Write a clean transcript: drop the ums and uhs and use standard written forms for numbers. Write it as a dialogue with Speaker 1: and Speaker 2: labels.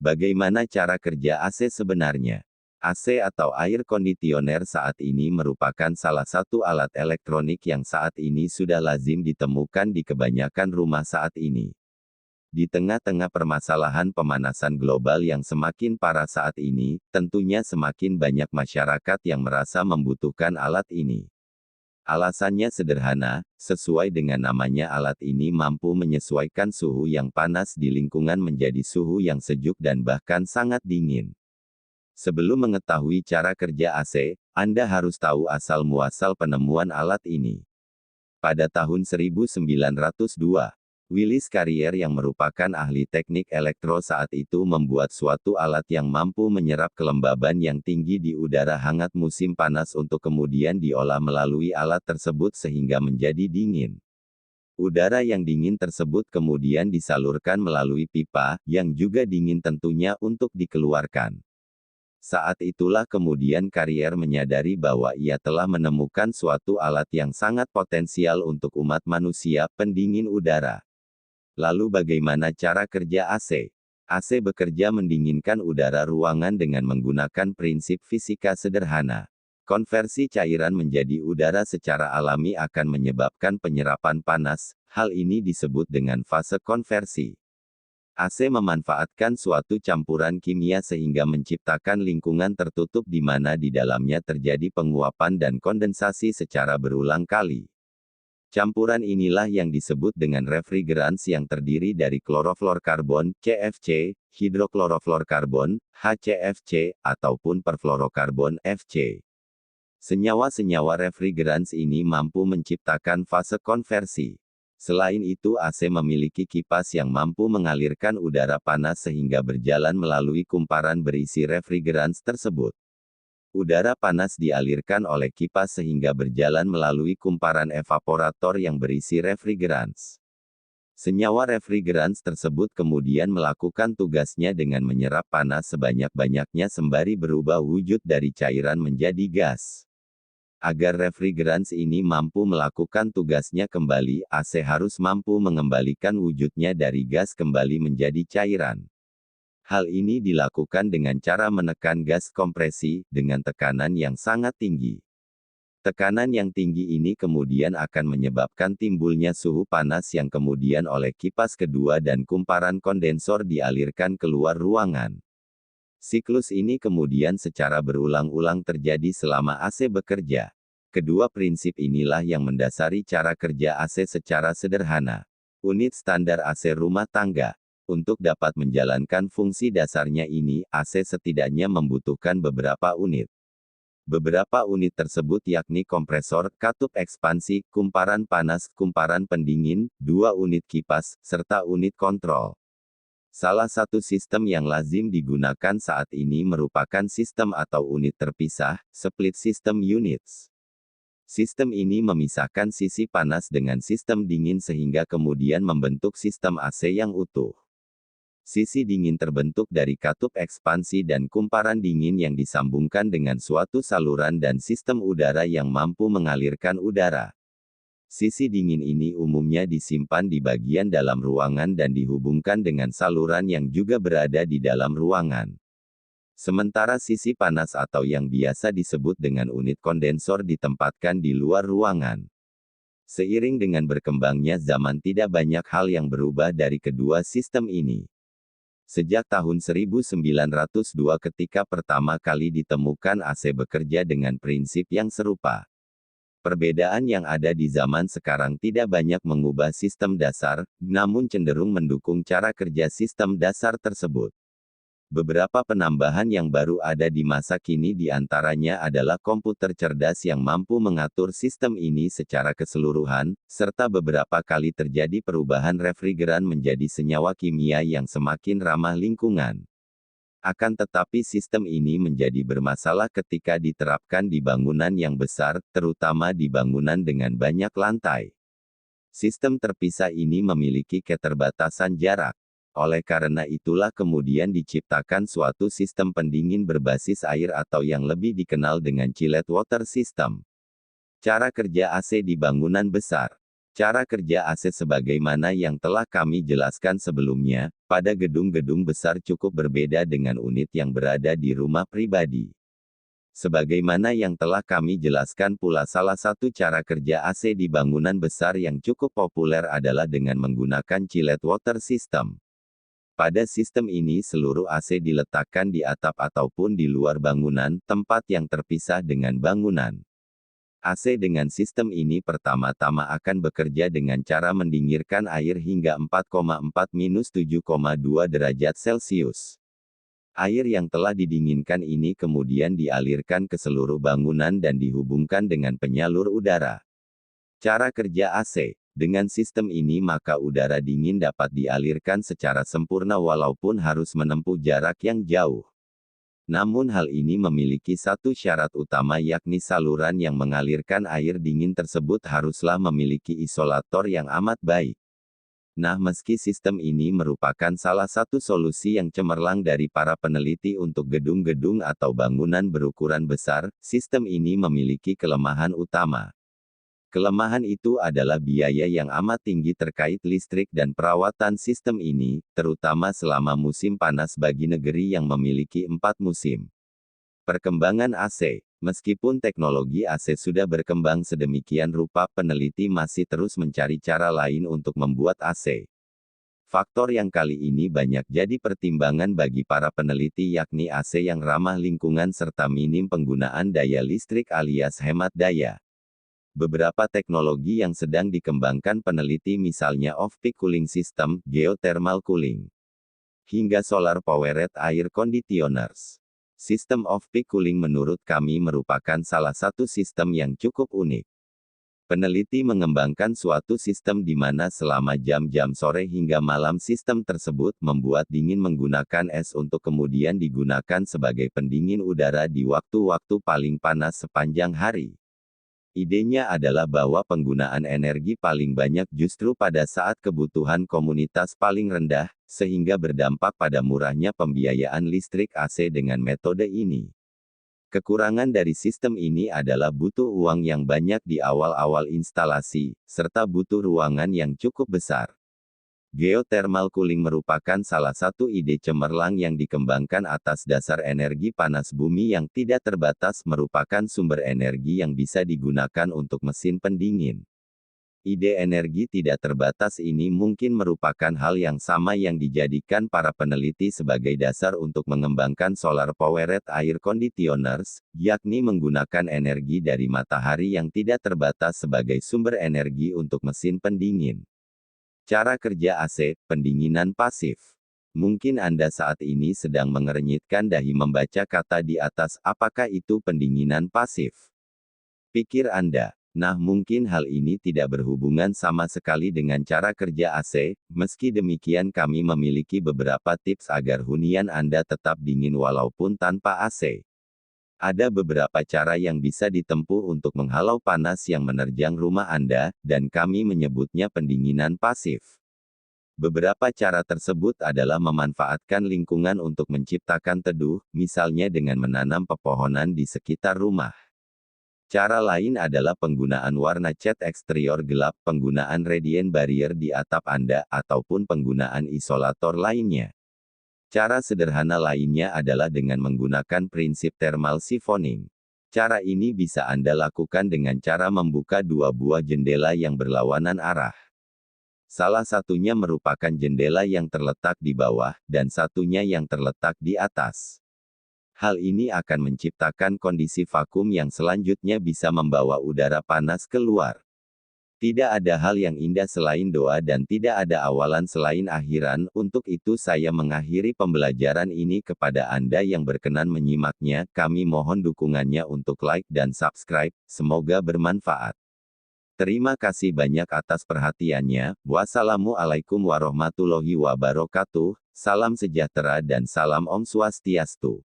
Speaker 1: Bagaimana cara kerja AC sebenarnya? AC atau air kondisioner saat ini merupakan salah satu alat elektronik yang saat ini sudah lazim ditemukan di kebanyakan rumah saat ini. Di tengah-tengah permasalahan pemanasan global yang semakin parah saat ini, tentunya semakin banyak masyarakat yang merasa membutuhkan alat ini. Alasannya sederhana, sesuai dengan namanya alat ini mampu menyesuaikan suhu yang panas di lingkungan menjadi suhu yang sejuk dan bahkan sangat dingin. Sebelum mengetahui cara kerja AC, Anda harus tahu asal-muasal penemuan alat ini. Pada tahun 1902, Willis Carrier yang merupakan ahli teknik elektro saat itu membuat suatu alat yang mampu menyerap kelembaban yang tinggi di udara hangat musim panas untuk kemudian diolah melalui alat tersebut sehingga menjadi dingin. Udara yang dingin tersebut kemudian disalurkan melalui pipa, yang juga dingin tentunya untuk dikeluarkan. Saat itulah kemudian Carrier menyadari bahwa ia telah menemukan suatu alat yang sangat potensial untuk umat manusia, pendingin udara. Lalu bagaimana cara kerja AC? AC bekerja mendinginkan udara ruangan dengan menggunakan prinsip fisika sederhana. Konversi cairan menjadi udara secara alami akan menyebabkan penyerapan panas, hal ini disebut dengan fase konversi. AC memanfaatkan suatu campuran kimia sehingga menciptakan lingkungan tertutup di mana di dalamnya terjadi penguapan dan kondensasi secara berulang kali. Campuran inilah yang disebut dengan refrigerans yang terdiri dari klorofluorkarbon, CFC, hidroklorofluorkarbon, HCFC, ataupun perfluorokarbon, FC. Senyawa-senyawa refrigerans ini mampu menciptakan fase konversi. Selain itu AC memiliki kipas yang mampu mengalirkan udara panas sehingga berjalan melalui kumparan berisi refrigerans tersebut. Udara panas dialirkan oleh kipas sehingga berjalan melalui kumparan evaporator yang berisi refrigerans. Senyawa refrigerans tersebut kemudian melakukan tugasnya dengan menyerap panas sebanyak-banyaknya sembari berubah wujud dari cairan menjadi gas. Agar refrigerans ini mampu melakukan tugasnya kembali, AC harus mampu mengembalikan wujudnya dari gas kembali menjadi cairan. Hal ini dilakukan dengan cara menekan gas kompresi, dengan tekanan yang sangat tinggi. Tekanan yang tinggi ini kemudian akan menyebabkan timbulnya suhu panas yang kemudian oleh kipas kedua dan kumparan kondensor dialirkan keluar ruangan. Siklus ini kemudian secara berulang-ulang terjadi selama AC bekerja. Kedua prinsip inilah yang mendasari cara kerja AC secara sederhana. Unit standar AC rumah tangga. Untuk dapat menjalankan fungsi dasarnya ini, AC setidaknya membutuhkan beberapa unit. Beberapa unit tersebut yakni kompresor, katup ekspansi, kumparan panas, kumparan pendingin, 2 unit kipas, serta unit kontrol. Salah satu sistem yang lazim digunakan saat ini merupakan sistem atau unit terpisah, split system units. Sistem ini memisahkan sisi panas dengan sistem dingin sehingga kemudian membentuk sistem AC yang utuh. Sisi dingin terbentuk dari katup ekspansi dan kumparan dingin yang disambungkan dengan suatu saluran dan sistem udara yang mampu mengalirkan udara. Sisi dingin ini umumnya disimpan di bagian dalam ruangan dan dihubungkan dengan saluran yang juga berada di dalam ruangan. Sementara sisi panas atau yang biasa disebut dengan unit kondensor ditempatkan di luar ruangan. Seiring dengan berkembangnya zaman tidak banyak hal yang berubah dari kedua sistem ini. Sejak tahun 1902 ketika pertama kali ditemukan AC bekerja dengan prinsip yang serupa. Perbedaan yang ada di zaman sekarang tidak banyak mengubah sistem dasar, namun cenderung mendukung cara kerja sistem dasar tersebut. Beberapa penambahan yang baru ada di masa kini diantaranya adalah komputer cerdas yang mampu mengatur sistem ini secara keseluruhan, serta beberapa kali terjadi perubahan refrigeran menjadi senyawa kimia yang semakin ramah lingkungan. Akan tetapi sistem ini menjadi bermasalah ketika diterapkan di bangunan yang besar, terutama di bangunan dengan banyak lantai. Sistem terpisah ini memiliki keterbatasan jarak. Oleh karena itulah kemudian diciptakan suatu sistem pendingin berbasis air atau yang lebih dikenal dengan chilled water system. Cara kerja AC di bangunan besar. Cara kerja AC sebagaimana yang telah kami jelaskan sebelumnya, pada gedung-gedung besar cukup berbeda dengan unit yang berada di rumah pribadi. Sebagaimana yang telah kami jelaskan pula, salah satu cara kerja AC di bangunan besar yang cukup populer adalah dengan menggunakan chilled water system. Pada sistem ini seluruh AC diletakkan di atap ataupun di luar bangunan, tempat yang terpisah dengan bangunan. AC dengan sistem ini pertama-tama akan bekerja dengan cara mendinginkan air hingga 4,4-7,2 derajat Celcius. Air yang telah didinginkan ini kemudian dialirkan ke seluruh bangunan dan dihubungkan dengan penyalur udara. Cara kerja AC. Dengan sistem ini maka udara dingin dapat dialirkan secara sempurna walaupun harus menempuh jarak yang jauh. Namun hal ini memiliki satu syarat utama, yakni saluran yang mengalirkan air dingin tersebut haruslah memiliki isolator yang amat baik. Nah, meski sistem ini merupakan salah satu solusi yang cemerlang dari para peneliti untuk gedung-gedung atau bangunan berukuran besar, sistem ini memiliki kelemahan utama. Kelemahan itu adalah biaya yang amat tinggi terkait listrik dan perawatan sistem ini, terutama selama musim panas bagi negeri yang memiliki 4 musim. Perkembangan AC. Meskipun teknologi AC sudah berkembang sedemikian rupa, peneliti masih terus mencari cara lain untuk membuat AC. Faktor yang kali ini banyak jadi pertimbangan bagi para peneliti, yakni AC yang ramah lingkungan serta minim penggunaan daya listrik alias hemat daya. Beberapa teknologi yang sedang dikembangkan peneliti misalnya off-peak cooling system, geothermal cooling, hingga solar powered air conditioners. Sistem off-peak cooling menurut kami merupakan salah satu sistem yang cukup unik. Peneliti mengembangkan suatu sistem di mana selama jam-jam sore hingga malam sistem tersebut membuat dingin menggunakan es untuk kemudian digunakan sebagai pendingin udara di waktu-waktu paling panas sepanjang hari. Idenya adalah bahwa penggunaan energi paling banyak justru pada saat kebutuhan komunitas paling rendah, sehingga berdampak pada murahnya pembiayaan listrik AC dengan metode ini. Kekurangan dari sistem ini adalah butuh uang yang banyak di awal-awal instalasi, serta butuh ruangan yang cukup besar. Geothermal cooling merupakan salah satu ide cemerlang yang dikembangkan atas dasar energi panas bumi yang tidak terbatas, merupakan sumber energi yang bisa digunakan untuk mesin pendingin. Ide energi tidak terbatas ini mungkin merupakan hal yang sama yang dijadikan para peneliti sebagai dasar untuk mengembangkan solar powered air conditioners, yakni menggunakan energi dari matahari yang tidak terbatas sebagai sumber energi untuk mesin pendingin. Cara kerja AC, pendinginan pasif. Mungkin Anda saat ini sedang mengernyitkan dahi membaca kata di atas, apakah itu pendinginan pasif? Pikir Anda. Nah, mungkin hal ini tidak berhubungan sama sekali dengan cara kerja AC, meski demikian kami memiliki beberapa tips agar hunian Anda tetap dingin walaupun tanpa AC. Ada beberapa cara yang bisa ditempuh untuk menghalau panas yang menerjang rumah Anda, dan kami menyebutnya pendinginan pasif. Beberapa cara tersebut adalah memanfaatkan lingkungan untuk menciptakan teduh, misalnya dengan menanam pepohonan di sekitar rumah. Cara lain adalah penggunaan warna cat eksterior gelap, penggunaan radiant barrier di atap Anda, ataupun penggunaan isolator lainnya. Cara sederhana lainnya adalah dengan menggunakan prinsip thermal siphoning. Cara ini bisa Anda lakukan dengan cara membuka dua buah jendela yang berlawanan arah. Salah satunya merupakan jendela yang terletak di bawah, dan satunya yang terletak di atas. Hal ini akan menciptakan kondisi vakum yang selanjutnya bisa membawa udara panas keluar. Tidak ada hal yang indah selain doa dan tidak ada awalan selain akhiran. Untuk itu saya mengakhiri pembelajaran ini kepada Anda yang berkenan menyimaknya. Kami mohon dukungannya untuk like dan subscribe. Semoga bermanfaat. Terima kasih banyak atas perhatiannya. Wassalamualaikum warahmatullahi wabarakatuh. Salam sejahtera dan salam Om Swastiastu.